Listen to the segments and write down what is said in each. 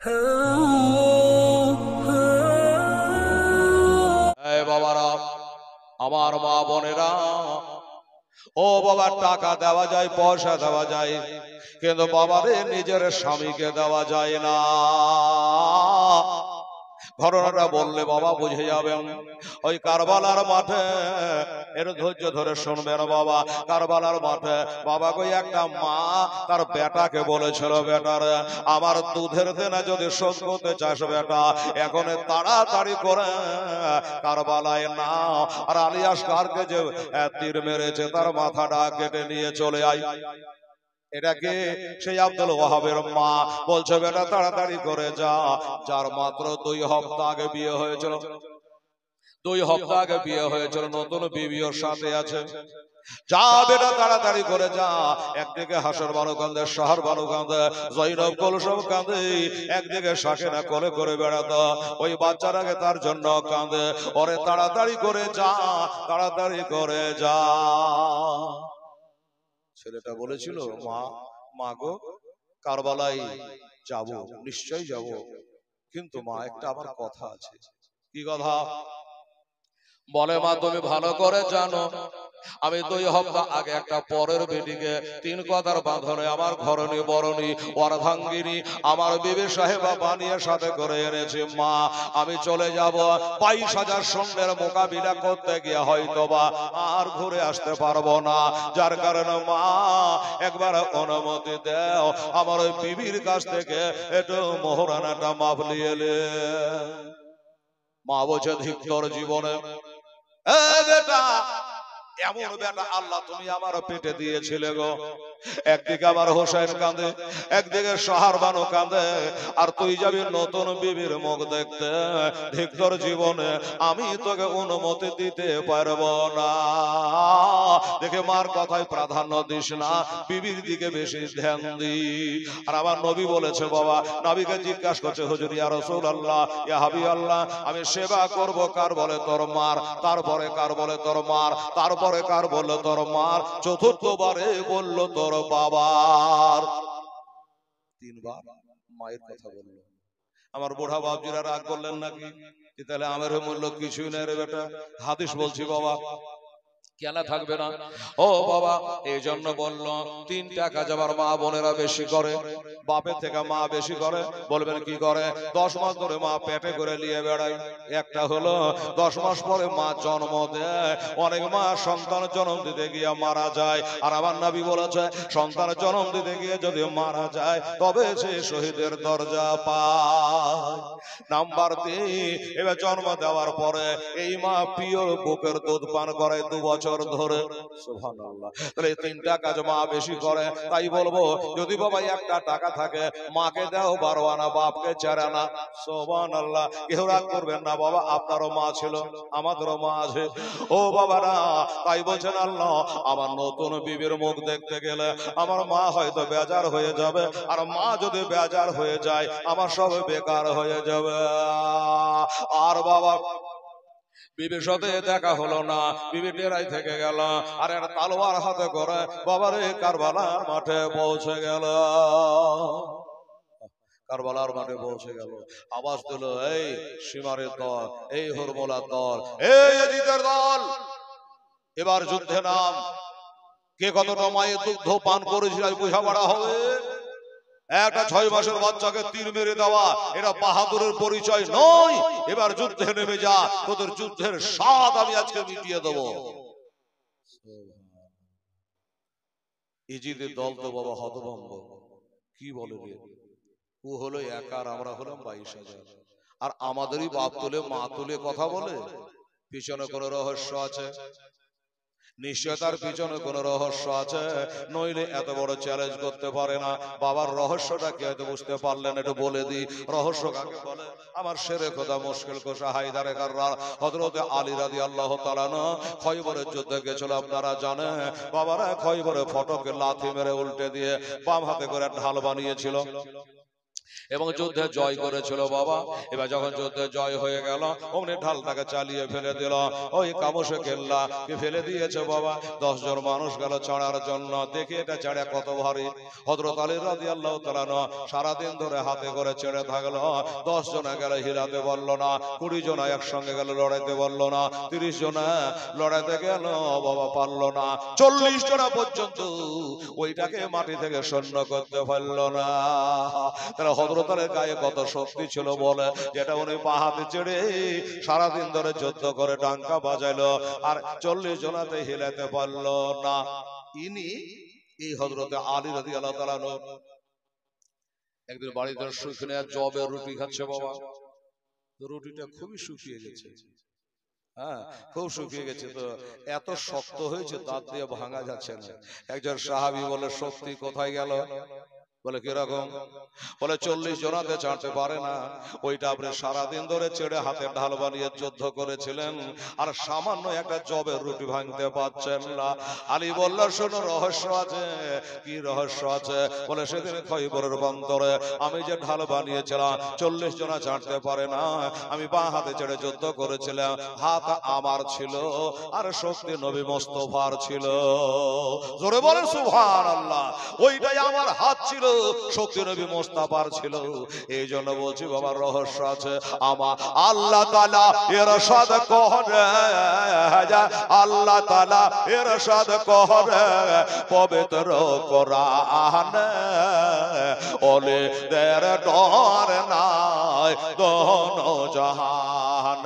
এই বাবারা, আমার মা বোনেরা, ও বাবা, টাকা দেওয়া যায়, পয়সা দেওয়া যায়, কিন্তু বাবারে নিজের স্বামীকে দেওয়া যায় না। ঘটনাটা বললে বাবা বুঝে যাবেন। ওই কারবালার মাঠে, এর ধৈর্য ধরে শুনবেন বাবা। কারবালার মাঠে বাবা কই একটা মা তার বেটাকে বলেছিল, বেটার আমার দুধের দেনা যদি শোধ করতে চাস বেটা, এখন তাড়াতাড়ি করে কারবালায় না, আর আলী আসকারকে যে তীর মেরেছে তার মাথাটা কেটে নিয়ে চলে আয়। এটাকে সেই আব্দুল ওয়াহাবের মা বলছে, বেটা তাড়াতাড়ি করে যা। যার মাত্র 2 সপ্তাহ আগে বিয়ে হয়েছিল, 2 সপ্তাহ আগে বিয়ে হয়েছিল, নতুন বিবির সাথে আছে। যা বেটা তাড়াতাড়ি করে যা। একদিকে হাসর বানু কান্দে, শহর বানু কান্দে, জৈনব কলসব কান্দে, একদিকে শাকেনা কোলে করে বেড়াতো, ওই বাচ্চাটাকে তার জন্য কান্দে। ওরে তাড়াতাড়ি করে যা, তাড়াতাড়ি করে যা। ছেলেটা বলেছিল, মা গো, কারবালায় যাব, নিশ্চয়ই যাব, কিন্তু মা একটা আমার কথা আছে। কি কথা? বলে, মা তুমি ভালো করে জানো আমি 2 সপ্তাহ আগে একটা পরের বেটিকে 3 কথার বাঁধনে আমার ঘরণী বরণী অর্ধাঙ্গিনী আমার বিবি সাহেবা বানিয়ে সাথে করে এনেছি। মা আমি চলে যাব, 22,000 সৈন্যের মোকাবিলা করতে গিয়ে হয়তোবা আর ঘুরে আসতে পারবো না। যার কারণে মা একবার অনুমতি দাও, আমার ওই বিবির কাছ থেকে একটু মোহরানাটা মাপ নিয়ে এলে। মা বলছে, ধিক তোর জীবনে, বেটা, এমন বেটা আল্লাহ তুমি আমার পেটে দিয়েছিলে গো। একদিকে আমার হোসেন কাঁদে, একদিকে শহর বানু কাঁদে, আর তুই যাবি নতুন বিবির মুখ দেখতে। ঠিক তোর জীবনে আমি তোকে অনুমতি দিতে পারবো না। দেখে মার কথায় প্রাধান্য দিস না, বিবির দিকে বেশি ধ্যান দি। আর আমার নবী বলেছে বাবা, নবীকে জিজ্ঞাসা করছে, হুজুর ইয়া রাসূলুল্লাহ, ইয়া হাবিবাল্লাহ, আমি সেবা করব কার? বলে তোর মার। তারপরে কার? বলে তোর মার। তারপরে কার? বলল তোর মার। চতুর্থবারে বলল তোর বাবার। 3 বার মায়ের কথা বলল। আমার বুড়া বাপজিরা রাগ করলেন নাকি? তাহলে আমার মূল্য কিছুই নেই রে বেটা। হাদিস বলছি বাবা, কেন থাকবে না? ও বাবা, এই জন্য বলল 3টা কাজ আমার মা বোনেরা বেশি করে, বাপের থেকে মা বেশি করে। বলবেন কি করে? 10 মাস ধরে মা পেটে করে নিয়ে বেড়ায়। একটা হলো 10 মাস পরে মা জন্ম দেয়। অনেক মা সন্তান জন্ম দিতে গিয়ে মারা যায়, আর আমার নবী বলেছে সন্তান জন্ম দিতে গিয়ে যদি মারা যায় তবে সে শহীদের দরজা পায়। নাম্বার 3, এবার জন্ম দেওয়ার পরে এই মা পিওর বুকের দুধ পান করে 2 বছর ধরে। সুবহানাল্লাহ। তাহলে 3টা কাজ মা বেশি করে। তাই বলবো, যদি বাবা একটা টাকা থাকে মাকে দাও 12 আনা, বাপকে 4 আনা। সুবহানাল্লাহ। কেউ রাগ করবেন না বাবা, আপনারও মা ছিল, আমাদেরও মা আছে। ও বাবারা, তাই বলছেন আল্লাহ, আমার নতুন বিবির মুখ দেখতে গেলে আমার মা হয়তো বেজার হয়ে যাবে, আর মা যদি বেজার হয়ে যায় আমার সব বেকার হয়ে যাবে। আর বাবা, বিবির সাথে দেখা হলো না, বিবি ডেরাই থেকে গেল, আর একটা তলোয়ার হাতে করে বাবারে কারবালার মাঠে পৌঁছে গেল। কারবালার মাঠে পৌঁছে গেল, আওয়াজ দিল, এই সীমারের দল, এই হরমোলার দল, এই ইয়াজিদের দল, এবার যুদ্ধে নাম। কে কতটা মায়ের দুগ্ধ পান করেছিল বোঝাপড়া হবে। একটা 6 মাসের বাচ্চাকে তীর মেরে দেওয়া এটা বাহাদুরের পরিচয় নয়। এবার যুদ্ধে নেমে যা, তোদের যুদ্ধের স্বাদ আমি আজকে মিটিয়ে দেব। ইজিদের দল তো বাবা হতভম্ব। কি বলে রে, ও হলো একা আর আমরা হলাম 22,000, আর আমাদেরই বাপ তুলে মা তুলে কথা বলে। পিছনে কোনো রহস্য আছে? নিশ্চয় তার পিছনে কোন রহস্য আছে, নইলে এত বড় চ্যালেঞ্জ করতে পারে না। বাবার রহস্যটা কি হয়তো বুঝতে পারলেন, একটু বলে দিই। রহস্য কাকে বলে? আমার শেরে খোদা মুশকিল কোশা হায়দারে কাররার হযরত আলী রাদিয়াল্লাহু তাআলা না খয়বরের যুদ্ধে গেছিল, আপনারা জানেন। বাবারা খয়বরে ফটকে লাথি মেরে উল্টে দিয়ে বাম হাতে করে ঢাল বানিয়েছিল। এবং যুদ্ধে জয় করেছিল বাবা। এবার যখন যুদ্ধে জয় হয়ে গেল, অমনি ঢালটাকে চালিয়ে ফেলে দিল। ওই কামসে কেল্লা কে ফেলে দিয়েছে বাবা। 10 জন মানুষ গেল চড়ার জন্য। দেখি এটা চড়া কত ভারী। হযরত আলী রাদিয়াল্লাহু তাআলা সারাদিন ধরে হাতে করে চেড়ে থাকলো। 10 জনা গেল হিলাতে বলল না, 20 জনা একসঙ্গে গেল লড়াইতে বলল না, 30 জনা লড়াইতে গেল বাবা পারল না, 40 জনা পর্যন্ত ওইটাকে মাটি থেকে শূন্য করতে পারল না। তারা হযরত আলীর গায়ে কত শক্তি ছিল বলে, যেটা উনি পাহাড়ে চেড়ে সারাদিন ধরে যুদ্ধ করে ডাঙ্কা বাজাইলো, আর 40 জনাতে হিলাতে পারল না। ইনি এই হযরত আলী রাদিয়াল্লাহু তাআলা একদিন বাড়িতে শুকনো জবের রুটি খাচ্ছে বাবা। তো রুটিটা খুবই শুকিয়ে গেছে, হ্যাঁ খুব শুকিয়ে গেছে। তো এত শক্ত হয়েছে দাঁত দিয়ে ভাঙা যাচ্ছে না। একজন সাহাবী বলে, শক্তি কোথায় গেল? বলে কিরকম? বলে 40 জনাতে চাটতে পারে না, ওইটা আপনি সারাদিন ধরে চেড়ে হাতে ঢাল বানিয়ে যুদ্ধ করেছিলেন, আর সামান্য একটা জবের রুটি ভাঙতে পারছেন না। আলী বলল, শোনো রহস্য আছে। কি রহস্য আছে? বলে, সেদিন খৈবরের বন্দরে আমি যে ঢাল বানিয়েছিলাম 40 জনা চাটতে পারে না, আমি বাঁ হাতে চেড়ে যুদ্ধ করেছিলাম, হাত আমার ছিল আর শক্তি নবী মুস্তাফার ছিল। জোরে বলেন সুবহানাল্লাহ। ওইটাই আমার হাত ছিল, শক্তি নবী মুস্তাফার ছিল। এই জন্য বলছি বাবা, রহস্য আছে। আমার আল্লাহ তাআলা ইরশাদ করে, আল্লাহ তাআলা ইরশাদ করে পবিত্র কোরআনে, ওলে দের ডর নাই দোনো জাহান,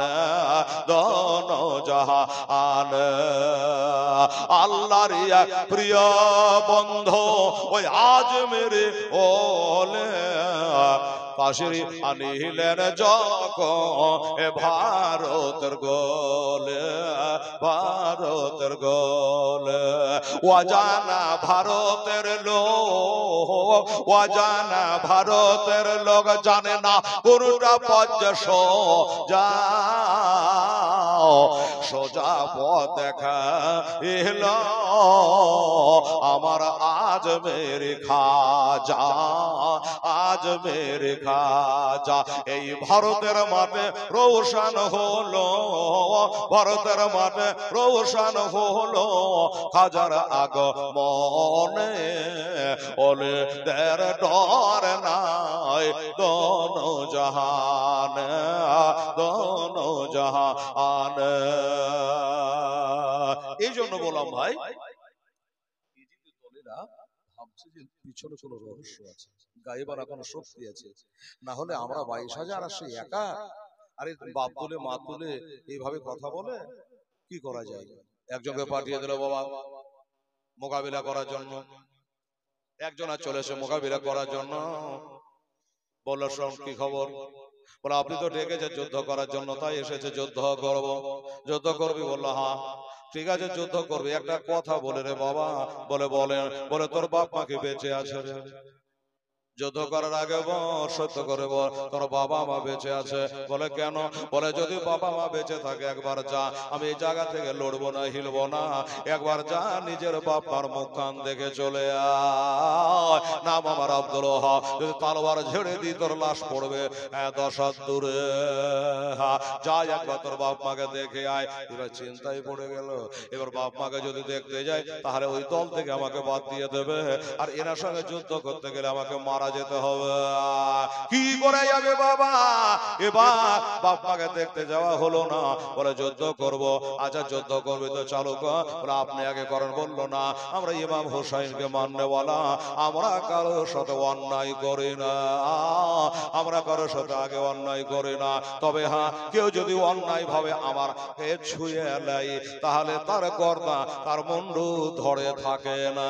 দোনো জাহান। আল্লাহর এক প্রিয় বন্ধু ওই আজ মেরে ওলে কাশিরি আনিলেন যখন এ ভারতের গোলে, ভারতের গোলে। অজানা ভারতের লোক, অজানা ভারতের লোক জানে না কোনটা পথ সোজা, সোজা পথ দেখা এলো আমার আজ মেরে খাজা, আজ মেরে খাজা। এই ভারতের মাঠে রোশন হলো, ভারতের মাঠে রোশন হলো খাজার আগমনে, ওলে দের ডর নাই দোনো জাহান, দোনো জাহান। এই জন্য বললাম ভাই, ভাবছে যে পিছনে কোনো রহস্য আছে, গায়ে বানা কোনো শক্তি আছে, না হলে আমরা 22,000 আর সে একা। আরে বাপ তুলে মা তুলে এইভাবে কথা বলে কি করা যায়? একজনকে পাঠিয়ে দিল বাবা মোকাবিলা করার জন্য। একজন আর চলেছে মোকাবিলা করার জন্য। বললো, শোন কি খবর? বলে, আপনি তো ডেকেছে যুদ্ধ করার জন্য, তাই এসেছে যুদ্ধ করব। যুদ্ধ করবি? বললো হ্যাঁ। ঠিক আছে যুদ্ধ করবি, একটা কথা বলে রে বাবা। বলে, বলেন। বলে, তোর বাপ মা কি বেঁচে আছে রে? যুদ্ধ করার আগে সত্য করে বল, তোর বাবা মা বেঁচে আছে? বলে, কেন? বলে, যদি বাবা মা বেঁচে থাকে একবার যা, আমি এই জায়গা থেকে লড়বো না, হিলবো না, একবার যা নিজের বাবার মুখ কান দেখে চলে আয়। নাম আমার আব্দুল ওয়াহাব, যদি তলোয়ার ঝেড়ে দিই তোর লাশ পড়বে 10 হাত দূরে। যা একবার তোর বাপ মাকে দেখে আয়। এবার চিন্তায় পড়ে গেল, এবার বাপ মাকে যদি দেখতে যাই তাহলে ওই দল থেকে আমাকে বাদ দিয়ে দেবে, আর এনার সঙ্গে যুদ্ধ করতে গেলে আমাকে মারা যেতে হবে। কি করে যাবে বাবা? এবার বাপ মাকে দেখতে যাওয়া হলো না। বলে, যুদ্ধ করব। আচ্ছা যুদ্ধ করবে তো চালু কর। বলে, আপনি আগে করেন। বললো না, আমরা ইমাম হোসাইনকে মাননেওয়ালা, আমরা কারোর সাথে অন্যায় করি না, আমরা কারোর সাথে আগে অন্যায় করি না। তবে হ্যাঁ, কেউ যদি অন্যায় ভাবে আমার ছুঁয়ে নেয় তাহলে তার গর্দা, তার মুন্ডু ধরে থাকে না।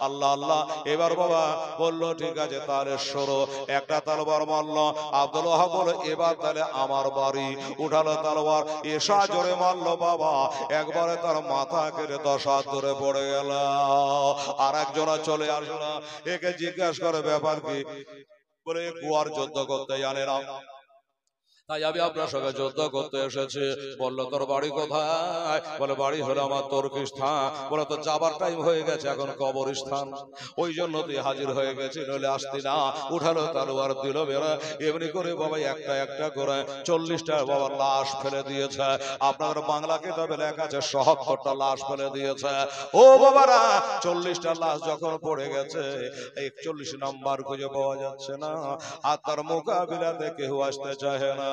আল্লাহ আল্লাহ। এবার বাবা বললো, ঠিক আছে তাহলে সরো। একটা তলোয়ার মারল। আব্দুল ওয়াহাব বলে, এবার তাহলে আমার বাড়ি। উঠালো তলোয়ার, এসা জোরে মারলো বাবা, একবারে তার মাথা কেটে 10 হাত ধরে পড়ে গেল। আর একজনা চলে আসলো, একে জিজ্ঞাসা করে ব্যাপার কি? বলে, কুয়ার যুদ্ধ করতে জানে না। তাই আমি আপনার সঙ্গে যুদ্ধ করতে এসেছি। বললো তোর বাড়ি কোথায়? বলে বাড়ি হলো আমার তুর্কিস্তান। বলে তো যাবার টাইম হয়ে গেছে, এখন কবরস্থান, ওই জন্য তুই হাজির হয়ে গেছি, নইলে আসতি না। উঠালো তলোয়ার দিল বেড়া, এমনি করে বাবা একটা একটা করে 40টা বাবা লাশ ফেলে দিয়েছে। আপনাদের বাংলা কিতাবে লেখা আছে ৭৭টা লাশ ফেলে দিয়েছে। ও বাবারা, 40টা লাশ যখন পড়ে গেছে, 41 নাম্বার খুঁজে পাওয়া যাচ্ছে না, আর তার মোকাবিলাতে কেউ আসতে চায় না।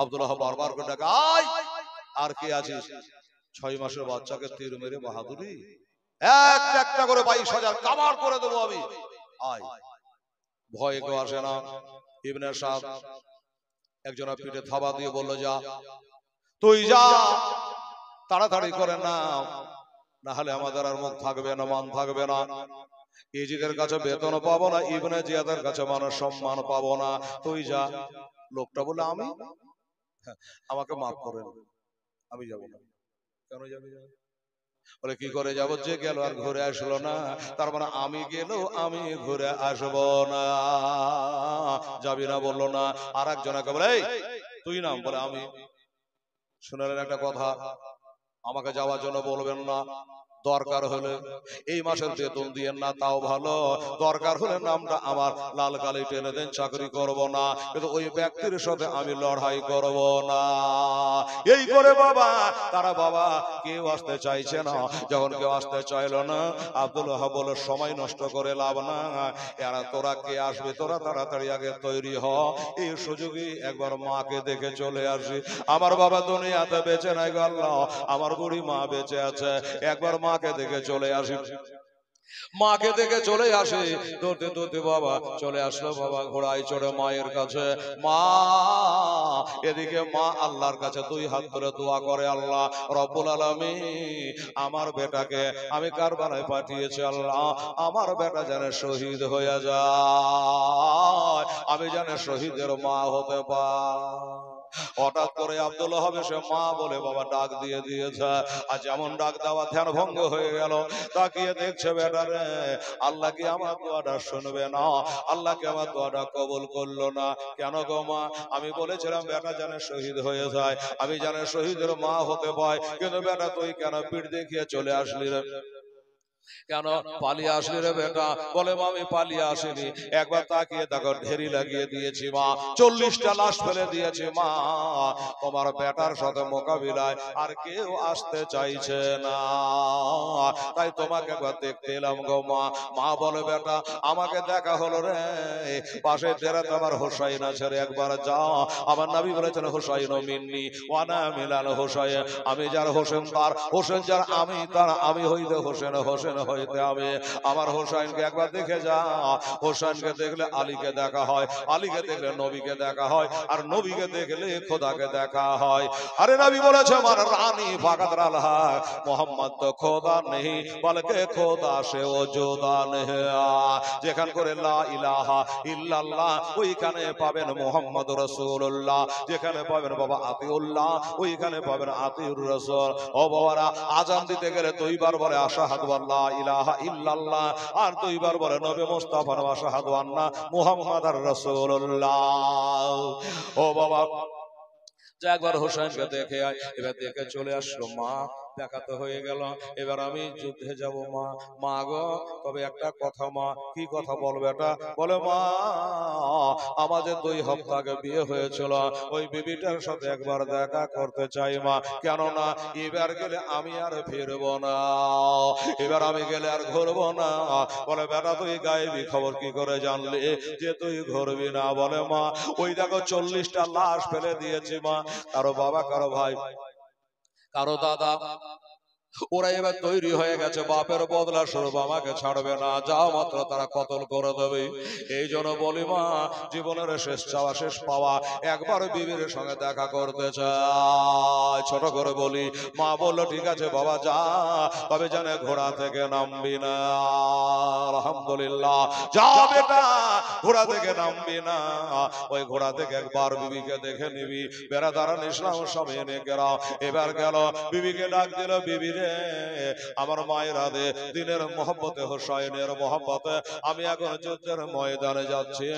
আব্দুল্লাহ বারবার করে ডাকে, আয় আর কে আছিস? 6 মাসের বাচ্চাকে তীর মেরে বাহাদুরি, একটা একটা করে 22,000 কামার করে দেবো আমি, আয়। ভয় কেউ আসে না। ইবনে সাদ একজনের পিঠে থাবা দিয়ে বলল, যা তুই যা, তাড়াতাড়ি করে না হলে আমাদের আর মুখ থাকবে না, মান থাকবে না। ইজিদের কাছে বেতন পাবো না, ইবনে জিয়াদের কাছে মানুষ সম্মান পাবো না, তুই যা। লোকটা বলে, আমি আমাকে মাফ করেন, আমি যাব না। কেন যাবে? বলে কি করে যাব? যে গেল আর ঘুরে আসলো না, তার মানে আমি গেলেও আমি ঘুরে আসবো না। যাবি না? বললো না। আর একজনকে বলে, তুই নাম? বলে আমি। শুনলেন একটা কথা, আমাকে যাওয়ার জন্য বলবেন না, দরকার হলে এই মাসের বেতন দিয়েন না, তাও ভালো, দরকার হলে নামটা আমার লাল কালি টেনে দেন, চাকরি করব না, কিন্তু ওই ব্যক্তির সাথে আমি লড়াই করব না। এই করে বাবা তারা বাবা কেউ আসতে চাইছে না। যখন কেউ আসতে চাইলো না, আব্দুল ওয়াহাব বলে, সময় নষ্ট করে লাভ না, এরা তোরা কে আসবে, তোরা তাড়াতাড়ি আগে তৈরি হ, এই সুযোগে একবার মাকে দেখে চলে আসি। আমার বাবা দুনিয়াতে বেঁচে নাই গো আল্লাহ, আমার বুড়ি মা বেঁচে আছে, একবার মাকে দেখে চলে আসি। মাকে দেখে চলে আসে, দৌড়তে দৌড়তে বাবা চলে আসলো বাবা ঘোড়ায় চড়ে মায়ের কাছে। মা, এদিকে মা আল্লাহর কাছে 2 হাত ধরে দোয়া করে, আল্লাহ রব্বুল আলামিন, আমার বেটাকে আমি কারবালায় পাঠিয়েছি, আল্লাহ আমার বেটা যেন শহীদ হয়ে যায়, আমি যেন শহীদের মা হতে পারি। হঠাৎ করে আব্দুল ওয়াহাব এসে মা বলে বাবা ডাক দিয়ে দিয়েছে। আর যেমন ডাক দেওয়া ধ্যান ভঙ্গ হয়ে গেল, তাকিয়ে দেখছে বেটারে, আল্লাহ কি আমার দোয়াটা শুনবে না? আল্লাহ কি আমার দোয়াটা কবুল করলো না? কেন গো মা? আমি বলেছিলাম বেটা যেন শহীদ হয়ে যায়, আমি যেন শহীদের মা হতে পাই, কিন্তু বেটা তুই কেন পিঠ দেখিয়ে চলে আসলি রে? কেন পালিয়ে আসলি রে বেটা? বলে মা আমি পালিয়ে আসিনি, একবার তাকিয়ে দেখো ঢেরি লাগিয়ে দিয়েছি মা, 40টা লাশ ফেলে দিয়েছি মা, তোমার বেটার সাথে মোকাবিলায় আর কেউ আসতে চাইছে না, তাই তোমাকে একবার দেখতে এলাম গো মা। মা বলে বেটা আমাকে দেখা হলো রে, পাশে দেরাতে আমার হোসাইন আছে রে, একবার যা, আমার নবী বলেছেন হোসাইন মিন্নি ওয়ানা মিলাল হোসাইন, আমি যার হোসেন তার, হোসেন যার আমি তার, আমি হইতে হোসেন, হোসেন হইতে আমি। আমার হোসাইনকে একবার দেখে যা, হোসাইনকে দেখলে আলীকে দেখা হয়, আলীকে দেখলে নবীকে দেখা হয়, আর নবীকে দেখলে খোদাকে দেখা হয়। আরে নবী বলেছে আমার রানী ফাকাত রালহা, মোহাম্মদ তো খোদা নেই বলকে খোদা সে ও জোদা নেই। যেখান করে লা ইলাহা ইল্লাল্লাহ ওইখানে পাবেন মোহাম্মদ রাসূলুল্লাহ, যেখানে পাবেন বাবা আতিউল্লাহ ওইখানে পাবেন আতিউর রাসূল। ও বাবারা, আজান দিতে গেলে 2 বার বলে আশহাদু আল্লা ইলাহা ইল্লাল্লাহ, আর 2 বার বলে নবী মুস্তাফা আশহাদু আন্না মুহাম্মাদার রাসূলুল্লাহ। ও বাবা, যা একবার হোসেনকে দেখে আয়। এবার দেখে চলে আসলো মা, দেখাতে হয়ে গেল, এবার আমি যুদ্ধে যাব মা। মা গো, তবে একটা কথা মা। কি কথা বলবে এটা? বলে মা আমাদের 2 হপ্তাহ আগে বিয়ে হয়েছিল, ওই বিবিটার সাথে একবার দেখা করতে চাই মা, কেননা এবার গেলে আমি আর ফিরবো না, এবার আমি গেলে আর ঘুরবো না। বলে বেটা তুই গায়েবী খবর কি করে জানলি যে তুই ঘুরবি না? বলে মা ওই দেখো 40টা লাশ ফেলে দিয়েছি মা, কারো বাবা, কারো ভাই, কারো দাদা, ওরা এবার তৈরি হয়ে গেছে বাপের বদলা স্বরূপ আমাকে ছাড়বে না, যাও মাত্র তারা কতল করে দেবে। এই জন্য বলি মা, জীবনের শেষ চাওয়া শেষ পাওয়া একবার বিবির সঙ্গে দেখা করতে চাই। ছোট করে বলি, মা বললো ঠিক আছে বাবা যা, তবে জানে ঘোড়া থেকে নামবি না। আলহামদুলিল্লাহ, যা বেটা ঘোড়া থেকে নামবি না, ওই ঘোড়া থেকে একবার বিবিকে দেখে নিবি। বেড়া দাঁড়ান ইসলাম সব এনে গেল। এবার গেল বিবিকে ডাক দিল, বিবি রে, আমার মায়েরা দে, দিনের মহব্বতে হোসাইনের মহব্বতে আমি এখন যুদ্ধের ময়দানে যাচ্ছি,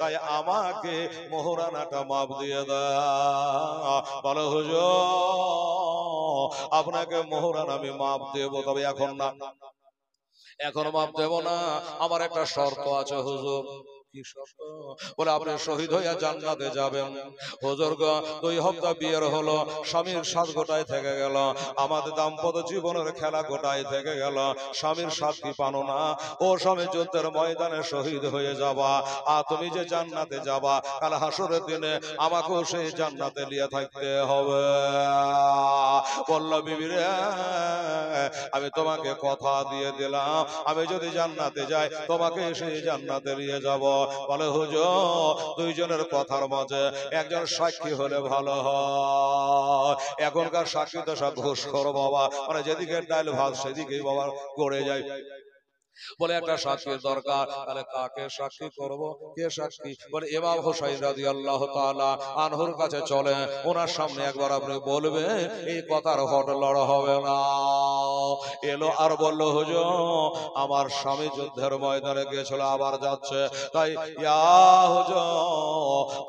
তাই আমাকে মোহরানাটা মাপ দিয়ে দাও। বলো হুজুর আপনাকে মোহরান আমি মাপ দেবো, তবে এখন না, এখন মাপ দেব না, আমার একটা শর্ত আছে হুজুর। কি শর্ত? বলে আপনি শহীদ হইয়া জান্নাতে যাবেন। হুজুর গো 2 হপ্তাহ বিয়ের হলো, স্বামীর সাথ গোটায় থেকে গেল, আমাদের দাম্পত্য জীবনের খেলা গোটায় থেকে গেল, স্বামীর সাথী পানো না, ও স্বামী যুদ্ধের ময়দানে শহীদ হয়ে যাবা, আর তুমি যে জান্নাতে যাবা, কাল হাসরের দিনে আমাকেও সেই জান্নাতে নিয়ে থাকতে হবে। বলল বিবি রে, আমি তোমাকে কথা দিয়ে দিলাম, আমি যদি জান্নাতে যাই তোমাকে সেই জান্নাতে নিয়ে যাব। বলে হুজুর দুইজনের কথার মাঝে একজন সাক্ষী হলে ভালো হয়, এখনকার সাক্ষী তো সব ঘুষখোর বাবা, মানে যেদিকে ডাইল ভাত সেদিকেই বাবা গড়ে যায়। বলে একটা সাক্ষীর দরকার, তাহলে কাকে সাক্ষী করব? কে সাক্ষী? বলে ইমাম হোসাইন রাদিয়াল্লাহু তাআলা আনহুর কাছে চলে, ওনার সামনে একবার আপনি বলবেন, এই কথার হটলড় হবে না। এলো আর বলল হুজুর আমার স্বামী যুদ্ধের ময়দানে গিয়েছিল, আবার যাচ্ছে, তাই ইয়া হুজুর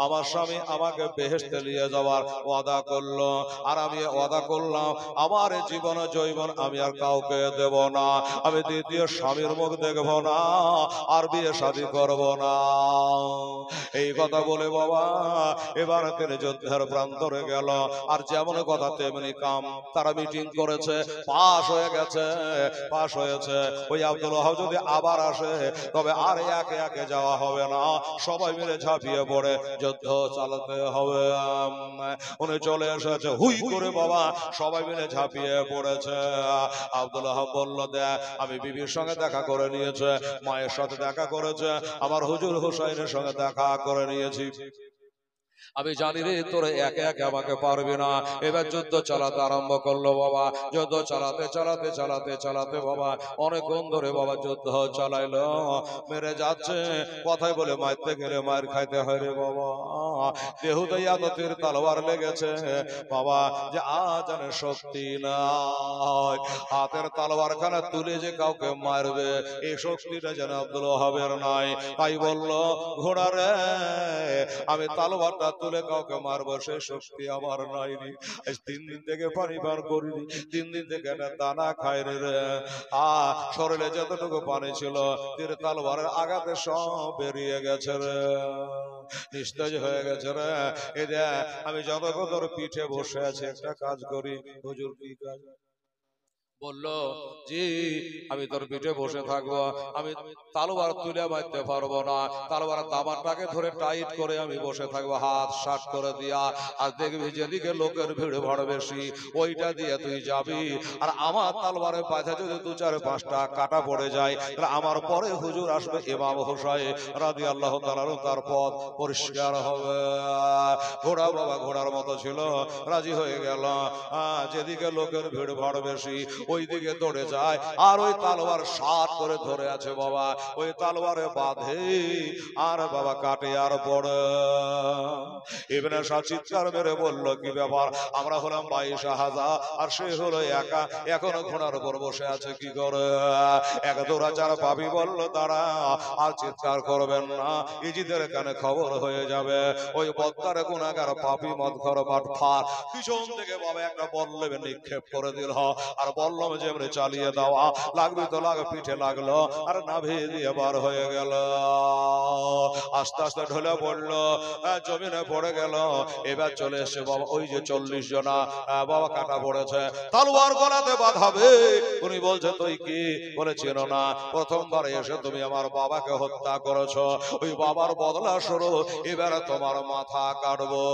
আমার স্বামী আমাকে বেহেশতে নিয়ে যাওয়ার ওয়াদা করলো, আর আমি ওয়াদা করলাম আমার জীবন জৈবন আমি আর কাউকে দেব না, আমি দ্বিতীয় স্বামীর মুখ দেখব না, আর বিয়ে শাদী করব না। এই কথা বলে বাবা এবার তিনি যুদ্ধের প্রান্তরে গেল, আর যেমন কথা তেমনি কাম, তারা মিটিং করেছে, পাশ হয়ে গেছে, পাশ হয়েছে। ওই আব্দুল ওয়াহাব যদি আবার আসে তবে আর একে একে যাওয়া হবে না, সবাই মিলে ঝাঁপিয়ে পড়ে যুদ্ধ চালাতে হবে। উনি চলে এসেছে, হুই করে বাবা সবাই মিলে ঝাঁপিয়ে পড়েছে। আব্দুল ওয়াহাব বলল, দেখ আমি বিবির সঙ্গে দেখা করে নিয়েছে, মায়ের সাথে দেখা করেছে, আমার হুজুর হুসাইনের সঙ্গে দেখা করে নিয়েছি, আমি জানি রে তোরে একে একে আমাকে পারবি না। এবার যুদ্ধ চালাতে আরম্ভ করলো বাবা, যুদ্ধ চালাতে চালাতে চালাতে চালাতে বাবা অনেকক্ষণ ধরে বাবা যুদ্ধ চালাইলো, মেরে যাচ্ছে, কথাই বলে মারতে গেলে মার খাইতে হয় রে বাবা, দেহুতে এত তীর তলোয়ার লেগেছে বাবা যে আজানে শক্তি নাই, হাতের তলোয়ার খানা তুলে যে কাউকে মারবে এই শক্তিটা যেন আব্দুল ওয়াহাবের নাই। তাই বলল ঘোড়া রে আমি তলোয়ারটা তুলে কাউকে মারবো সেই শক্তি আমার নাই রে, 3 দিন থেকে পানি পান করিনি, 3 দিন থেকে একটা দানা খাই রে, শরীরে যতটুকু পানি ছিল তীর তলোয়ারের আঘাতে সব বেরিয়ে গেছে রে, নিস্তেজ হয়ে গেছে রে। এই দেখ আমি যতক্ষণ তোর পিঠে বসে আছি, একটা কাজ করি। হুজুর কি কাজ? বলল জি আমি তোর পিঠে বসে থাকবো, আমি তলোয়ার তুলে মারতে পারবো না, তলোয়ার দামানটাকে ধরে টাইট করে আমি বসে থাকবো, হাত শাট করে দিয়া, আর দেখবি যেদিকে লোকের ভিড় ভাড় বেশি ওইটা দিয়ে তুই যাবি, আর আমার তলোয়ারের পাশে যদি 2-4-5টা কাটা পড়ে যায় তাহলে আমার পরে হুজুর আসবে ইমাম হোসাইন রাদিয়াল্লাহু তাআলা, তার পথ পরিষ্কার হবে। ঘোড়া বাবা ঘোড়ার মতো ছিল, রাজি হয়ে গেল, যেদিকে লোকের ভিড় ভাড় বেশি ওই দিকে দৌড়ে যায়, আর ওই তলোয়ার শাট করে ধরে আছে বাবা, ওই তলোয়ারে বাঁধে আর বাবা কাটে আর পড়ে। ইবনে শাহ চিৎকার মেরে বলল কি ব্যাপার, আমরা হলাম 22,000 আর সে হলো একা, এখনো ঘোড়ার উপর বসে আছে কি করে? এক দৌড়াচার পাপী বলল দাঁড়া, আর চিৎকার করবেন না, ইজিদের কানে খবর হয়ে যাবে, ওই বদ্দার গুনাহগার পাপী মদখর বাটফার পিছন থেকে বাবা একটা বল্লমে নিক্ষেপ করে দিল, আর বল্লম যেমনি চালিয়ে দেওয়া লাগবে তো লাগ, পিঠে লাগলো আর নাভি দিয়ে বার হয়ে গেল, আস্তে আস্তে ঢলে পড়লো, জমিনে পড়ে গেল। এবার চলে এসে বাবা ওই যে 40 জনা বাবা কাটা পড়েছে, তলোয়ার গলাতে বাঁধাবে, উনি বলছে তুই কি? বলে চেনো না, প্রথমবার এসে তুমি আমার বাবাকে হত্যা করেছো, ওই বাবার বদলা স্বরূপ এবার তোমার মাথা কাটবো।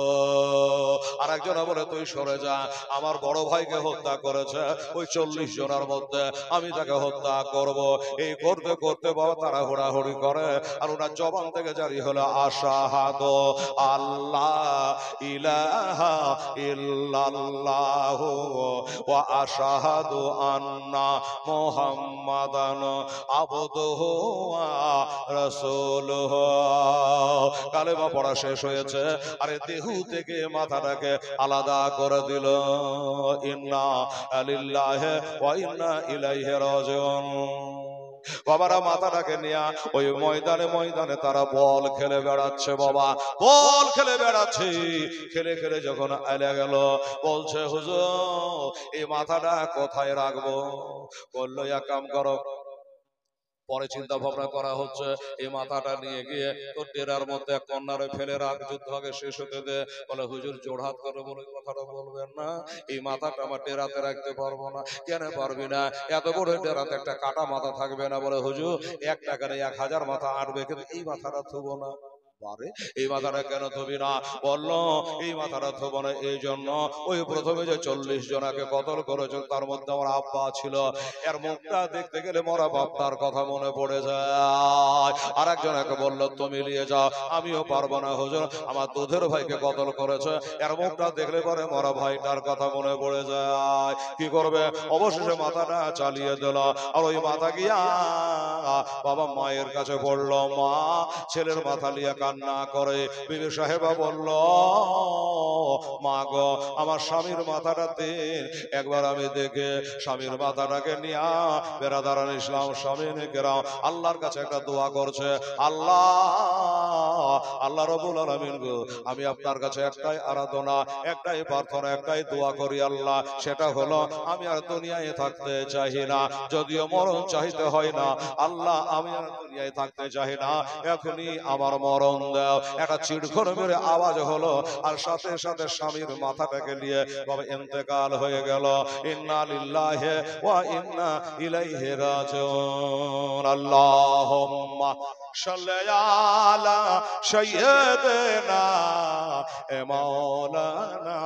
আর একজন বলে তুই সরে যা, আমার বড় ভাইকে হত্যা করেছে ওই 40 জনের মধ্যে, আমি তাকে হত্যা করব। এই করতে করতে বাবা তারা হুড়াহুড়ি করে, আর ওনার জবান থেকে যা এটারই হলো আশহাদু আল্লাহ ইলাহা ইল্লাল্লাহু ওয়া আশহাদু আন্না মুহাম্মাদান আবদুহু ওয়া রাসূলুহু। কালেমা পড়া শেষ হয়েছে, আরে দেহু থেকে মাথাটাকে আলাদা করে দিল। ইন্না লিল্লাহি ওয়া ইন্না ইলাইহি রাজিউন। বাবারা মাথাটাকে নিয়ে ওই ময়দানে তারা বল খেলে বেড়াচ্ছে, বাবা বল খেলে বেড়াচ্ছে। খেলে খেলে যখন এলে গেল, বলছে হুজুর এই মাথাটা কোথায় রাখবো? বললো এক কাম করো, পরে চিন্তা ভাবনা করা হচ্ছে এই মাথাটা নিয়ে গিয়ে তো ডেরার মধ্যে এক কর্নারে ফেলে রাখ, যুদ্ধ আগে শেষ হতে দে। বলে হুজুর জোড়হাত করে বলে কথাটা বলবেন না, এই মাথাটা আমার ডেরাতে রাখতে পারবো না। কেন পারবি না? এত বড় ডেরাতে একটা কাটা মাথা থাকবে না। বলে হুজুর 1 টাকার 1000 মাথা আটবে, কিন্তু এই মাথাটা থুবো না। এই মাথাটা কেন থবি না? বললো এই মাথাটা থব না এই জন্য, ওই প্রথমে যে 40 জনাকে কতল করেছিল তার মধ্যে আমার আব্বা ছিল, এর মুখটা দেখতে গেলে মরা বাপটার কথা মনে পড়ে যায়। আর একজনকে বললো তুমি নিয়ে যাও। আমিও পারবো না হুজুর, আমার দুধের ভাইকে কতল করেছে, এর মুখটা দেখলে পরে মরা ভাইটার কথা মনে পড়ে যায়। কি করবে? অবশেষে মাথাটা চালিয়ে দিল। আর ওই মাথা গিয়া বাবা মায়ের কাছে বললো, মা ছেলের মাথা লিয়া কান্না করে। বিবি সাহেবা বলল, মা গো আমার স্বামীর মাথাটা দিন একবার আমি দেখে। স্বামীর মাথাটাকে নিয়া বেরাদারান ইসলাম স্বামীন কেরাম আল্লাহর কাছে একটা দোয়া করছে, আল্লাহ রব্বুল আলামিন গো, আমি আপনার কাছে একটাই আরাধনা, একটাই প্রার্থনা, একটাই দোয়া করি আল্লাহ, সেটা হলো আমি আর দুনিয়ায় থাকতে চাই না। যদিও মরণ চাইতে হয় না আল্লাহ, আমি আর দুনিয়ায় থাকতে চাই না, এখনই আমার মরণ দাও। একটা চিড়খড় মেরে আওয়াজ হলো, আর সাথে সাথে স্বামীর মাথাটাকে নিয়ে বাবা ইন্তেকাল হয়ে গেল। ইন্না লিল্লাহি ওয়া ইন্না ইলাইহি রাজিউন। আল্লাহুম্মা সাল্লি আলা সাইয়্যিদিনা মাওলানা